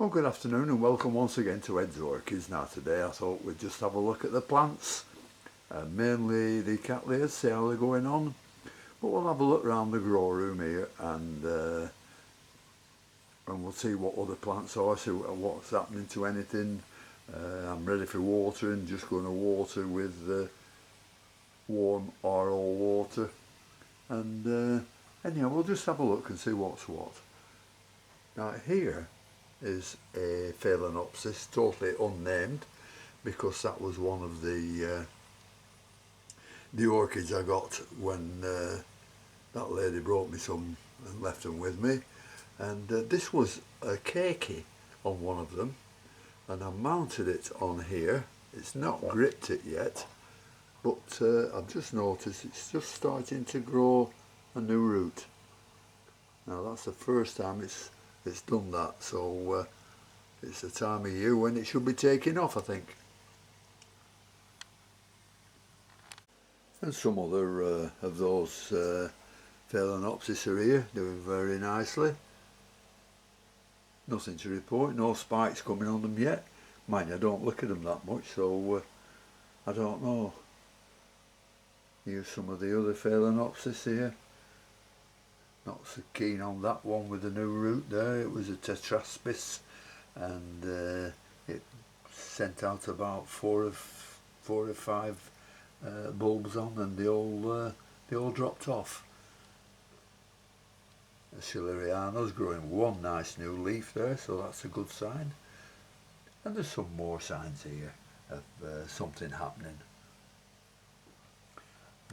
Well, good afternoon and welcome once again to Ed's Orchids. Now today I thought we'd just have a look at the plants, mainly the Cattleya, see how they're going on, but we'll have a look around the grow room here and we'll see what other plants are, see what's happening to anything. I'm ready for watering, just going to water with warm RO water, and anyhow we'll just have a look and see what's what. Now here is a Phalaenopsis, totally unnamed, because that was one of the orchids I got when that lady brought me some and left them with me, and this was a keiki on one of them, and I mounted it on here. It's not gripped it yet, but I've just noticed it's just starting to grow a new root. Now that's the first time it's done that, so it's the time of year when it should be taking off, I think. And some other of those Phalaenopsis are here, doing very nicely. Nothing to report, no spikes coming on them yet. Mind, I don't look at them that much, so I don't know. Here's some of the other Phalaenopsis here. Not so keen on that one with the new root there. It was a tetraspis, and it sent out about four or five bulbs on, and they all dropped off. The Schilleriana's growing one nice new leaf there, so that's a good sign. And there's some more signs here of something happening.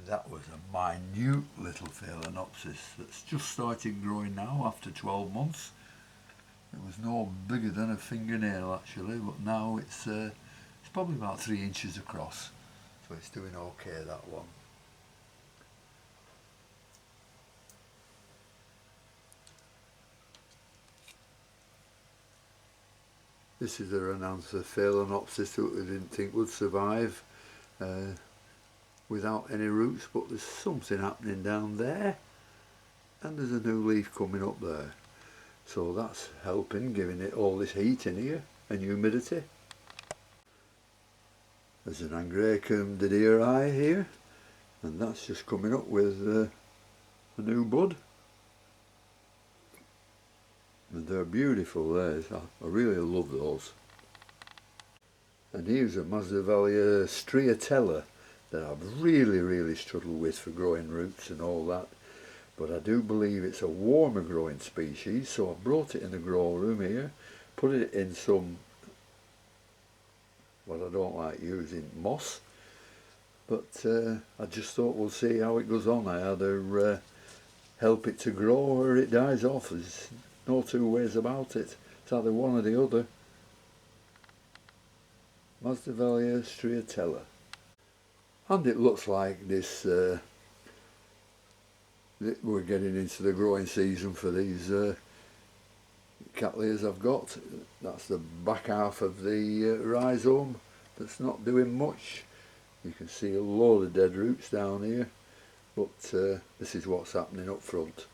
That was a minute little Phalaenopsis that's just started growing now after 12 months. It was no bigger than a fingernail actually, but now it's probably about 3 inches across, so it's doing okay, that one. This is a Renanza Phalaenopsis that we didn't think would survive without any roots, but there's something happening down there, and there's a new leaf coming up there, so that's helping, giving it all this heat in here and humidity. There's an Angraecum here, and that's just coming up with a new bud, and they're beautiful there. I really love those. And here's a Masdevallia striatella that I've really struggled with for growing roots and all that, but I do believe it's a warmer growing species, so I brought it in the grow room here, put it in some, what I don't like using, moss, but I just thought we'll see how it goes on. I either help it to grow or it dies off. There's no two ways about it. It's either one or the other. Masdevallia striatella. And it looks like this, we're getting into the growing season for these Cattleyas I've got. That's the back half of the rhizome that's not doing much. You can see a load of dead roots down here, but this is what's happening up front.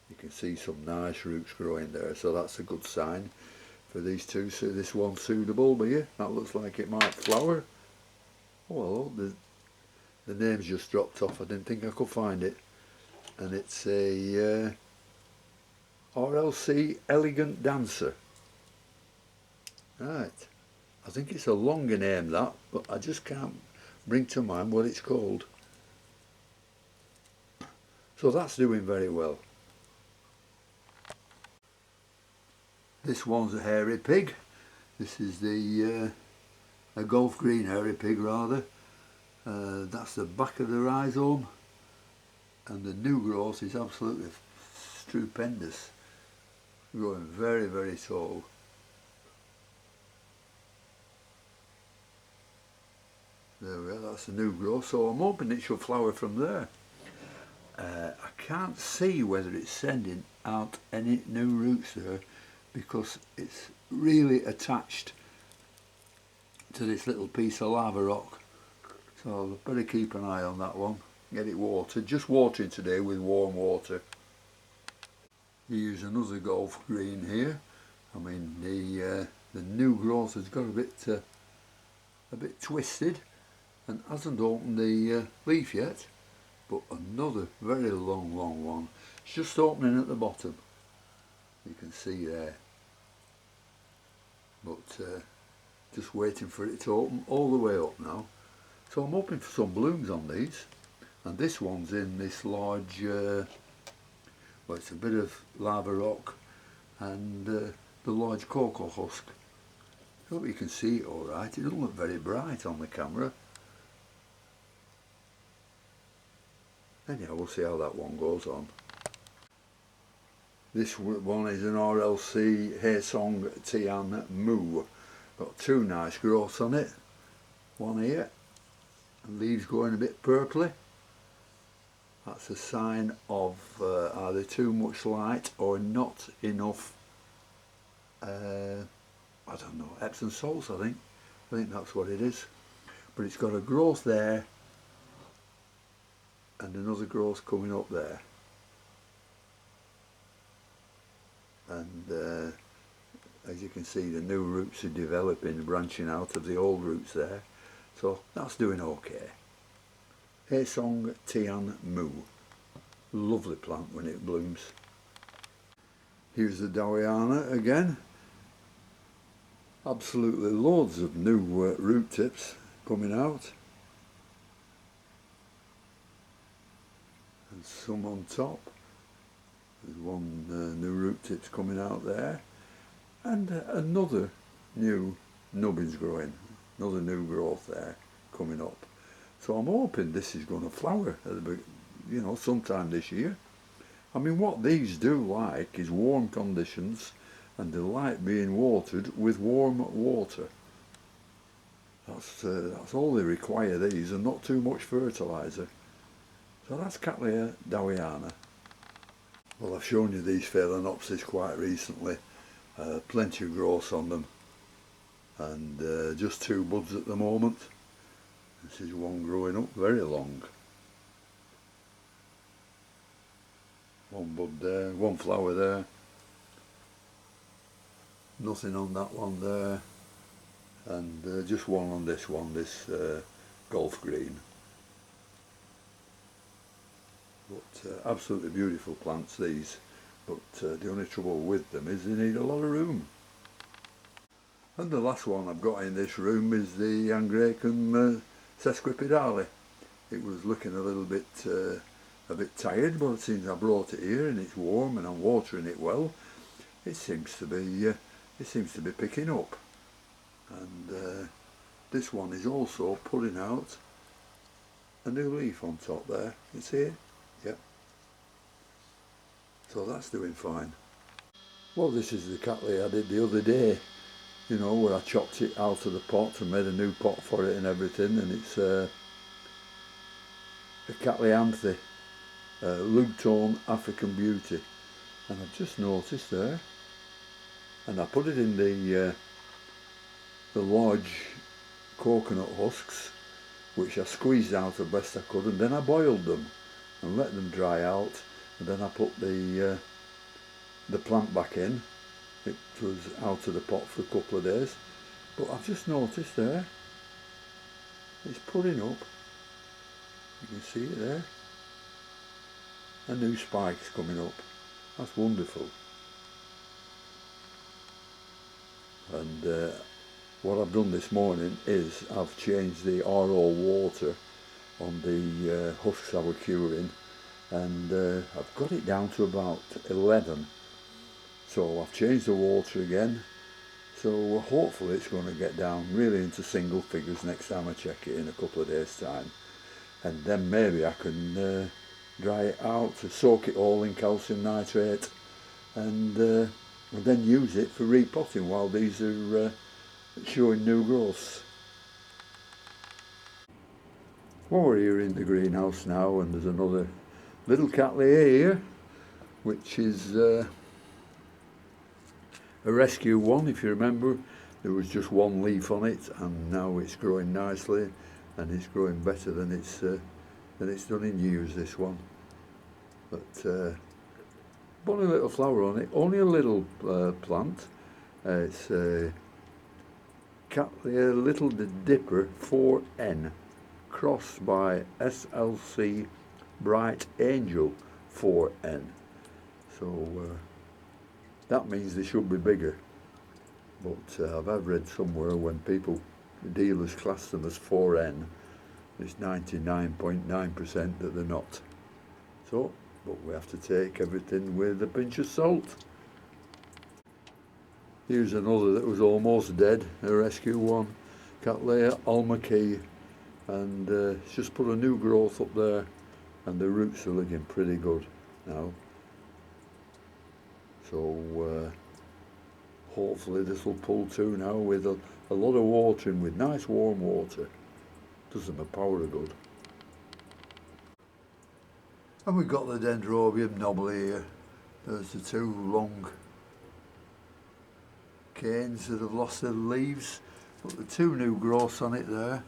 You can see some nice roots growing there, so that's a good sign for these two. So this one pseudobulb here, that looks like it might flower. Well, the name's just dropped off. I didn't think I could find it, and it's a RLC Elegant Dancer. Right, I think it's a longer name that, but I just can't bring to mind what it's called. So that's doing very well. This one's a hairy pig. This is the a golf green hairy pig rather. That's the back of the rhizome, and the new growth is absolutely stupendous, growing very tall. There we are, that's the new growth, so I'm hoping it should flower from there. I can't see whether it's sending out any new roots there, because it's really attached to this little piece of lava rock, so I better keep an eye on that one, get it watered. Just watering today with warm water. Here's another golf green here. I mean, new growth has got a bit twisted and hasn't opened the leaf yet, but another very long one. It's just opening at the bottom, you can see there, but just waiting for it to open all the way up now. So I'm hoping for some blooms on these, and this one's in this large, well, it's a bit of lava rock and the large cocoa husk. Hope you can see it alright. It doesn't look very bright on the camera. Anyhow, we'll see how that one goes on. This one is an RLC Haesong Tian Mu. Got two nice growths on it. One here, and leaves going a bit purply. That's a sign of either too much light or not enough, I don't know, Epsom salts, I think that's what it is. But it's got a growth there and another growth coming up there. And as you can see, the new roots are developing, branching out of the old roots there. So that's doing okay. Haesong Tian Mu. Lovely plant when it blooms. Here's the dowiana again. Absolutely loads of new root tips coming out. And some on top. There's one new root tips coming out there. And another new nubbins growing. Another new growth there coming up. So I'm hoping this is going to flower at the, you know, sometime this year. I mean, what these do like is warm conditions, and they like being watered with warm water. That's all they require, these, and not too much fertiliser. So that's Cattleya dowiana. Well, I've shown you these Phalaenopsis quite recently. Plenty of growth on them, and just two buds at the moment. This is one growing up very long. One bud there, one flower there. Nothing on that one there. And just one on this one, this golf green. But absolutely beautiful plants, these. But the only trouble with them is they need a lot of room. And the last one I've got in this room is the Angraecum sesquipedale. It was looking a little bit tired, but since I brought it here and it's warm and I'm watering it well, it seems to be picking up. And this one is also putting out a new leaf on top there. You see it? Yep. So that's doing fine. Well, this is the Cattleya I did the other day. You know, where I chopped it out of the pot and made a new pot for it and everything, and it's a Cattleya, Lugtone African Beauty, and I've just noticed there, and I put it in the large coconut husks, which I squeezed out as best I could, and then I boiled them and let them dry out, and then I put the plant back in. It was out of the pot for a couple of days, but I've just noticed there, it's putting up, you can see it there, and new spikes coming up. That's wonderful. And what I've done this morning is I've changed the RO water on the husks I were curing, and I've got it down to about 11. So I've changed the water again, so hopefully it's going to get down really into single figures next time I check it in a couple of days' time. And then maybe I can dry it out, soak it all in calcium nitrate, and then use it for repotting while these are showing new growths. Well, we're here in the greenhouse now, and there's another little Cattleya here, which is a rescue one. If you remember, there was just one leaf on it, and now it's growing nicely, and it's growing better than it's done in years, this one. But only a little flower on it, only a little plant. It's Cattleya Little Dipper 4N crossed by SLC Bright Angel 4N. So that means they should be bigger. But I've read somewhere when dealers class them as 4N, it's 99.9% that they're not. So, but we have to take everything with a pinch of salt. Here's another that was almost dead, a rescue one, Cattleya Almaquay, and it's just put a new growth up there, and the roots are looking pretty good now. So hopefully this will pull too now with a lot of watering, with nice warm water. Does them a power of good. And we've got the Dendrobium nobile here. There's the two long canes that have lost their leaves, but the two new growths on it there.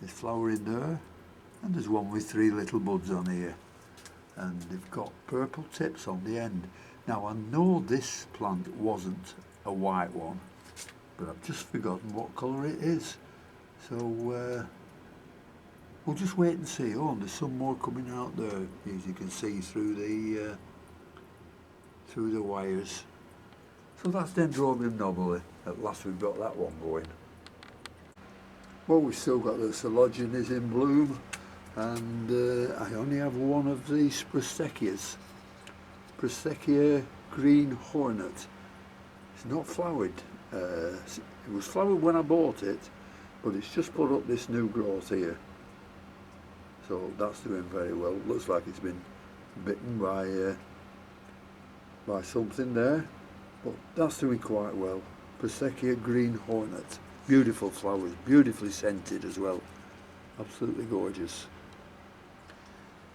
There's flowering there, and there's one with 3 little buds on here, and they've got purple tips on the end. Now I know this plant wasn't a white one, but I've just forgotten what colour it is, so we'll just wait and see. Oh, and there's some more coming out there, as you can see through the wires. So that's Dendrobium nobile. At last we've got that one going. Well, we've still got the Phalaenopsis in bloom, and I only have one of these Prosthecheas. Prosthechea green hornet. It's not flowered. It was flowered when I bought it, but it's just put up this new growth here. So that's doing very well. Looks like it's been bitten by something there, but that's doing quite well. Prosthechea green hornet. Beautiful flowers, beautifully scented as well. Absolutely gorgeous.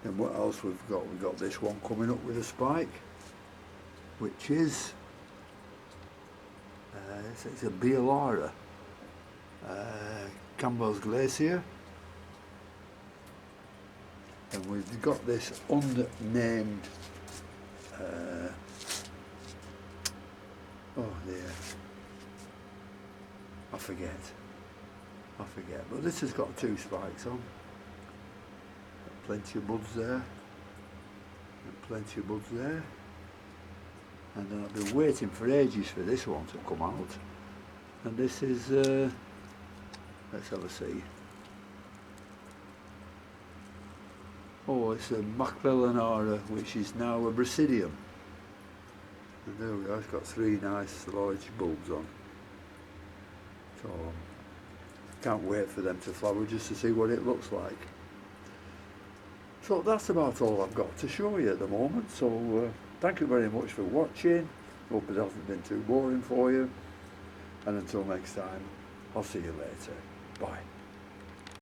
Then what else we've got? We've got this one coming up with a spike, which is it's a Bealara, Campbell's Glacier, and we've got this unnamed. Oh dear, I forget. But this has got 2 spikes on. Plenty of buds there, and plenty of buds there, and then I've been waiting for ages for this one to come out, and this is let's have a see. Oh, it's a Masdevallia, which is now a Brasidium, and there we are. It's got 3 nice large bulbs on, so can't wait for them to flower just to see what it looks like. So that's about all I've got to show you at the moment, so thank you very much for watching. Hope it hasn't been too boring for you, and until next time, I'll see you later. Bye.